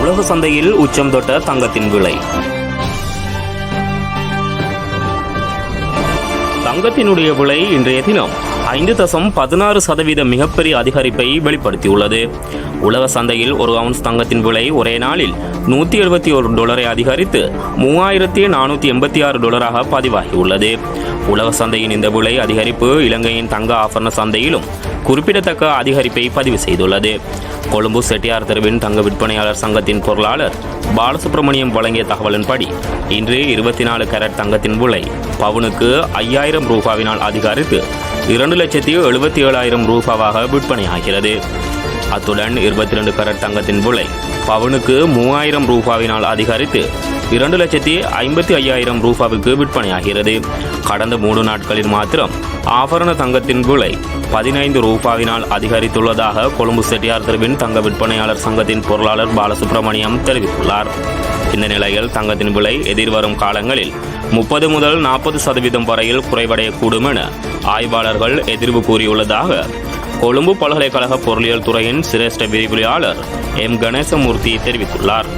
உலக சந்தையில் உச்சம் தொட்ட தங்கத்தின் விலை. தங்கத்தினுடைய விலை இன்றைய தினம் 5.16% மிகப்பெரிய அதிகரிப்பை வெளிப்படுத்தியுள்ளது. உலக சந்தையில் ஒரு அவுன்ஸ் தங்கத்தின் விலை ஒரே நாளில் $171 அதிகரித்து $3486 பதிவாகியுள்ளது. உலக சந்தையின் இந்த விலை அதிகரிப்பு இலங்கையின் தங்க ஆபரண சந்தையிலும் குறிப்பிடத்தக்க அதிகரிப்பை பதிவு செய்துள்ளது. கொழும்பு செட்டியார் தெருவின் தங்க விற்பனையாளர் சங்கத்தின் பொருளாளர் பாலசுப்ரமணியம் வழங்கிய தகவலின்படி இன்று 24 கேரட் தங்கத்தின் விலை பவுனுக்கு $5000 அதிகரித்து $2,77,000 விற்பனையாகிறது. அத்துடன் 22 கேரட் தங்கத்தின் விலை பவுனுக்கு $3000 அதிகரித்து $2,55,000 விற்பனையாகிறது. கடந்த 3 நாட்களில் மாத்திரம் ஆபரண தங்கத்தின் விலை $15 அதிகரித்துள்ளதாக கொழும்பு செட்டியார் தெருவின் தங்க விற்பனையாளர் சங்கத்தின் பொருளாளர் பாலசுப்ரமணியம் தெரிவித்துள்ளார். இந்த நிலையில் தங்கத்தின் விலை எதிர்வரும் காலங்களில் 30 முதல் 40% வரையில் குறைவடையக்கூடும் என ஆய்வாளர்கள் எதிர்வு கூறியுள்ளதாக கொழும்பு பல்கலைக்கழக பொருளியல் துறையின் சிரேஷ்ட விரிவுரையாளர் எம் கணேசமூர்த்தி தெரிவித்துள்ளார்.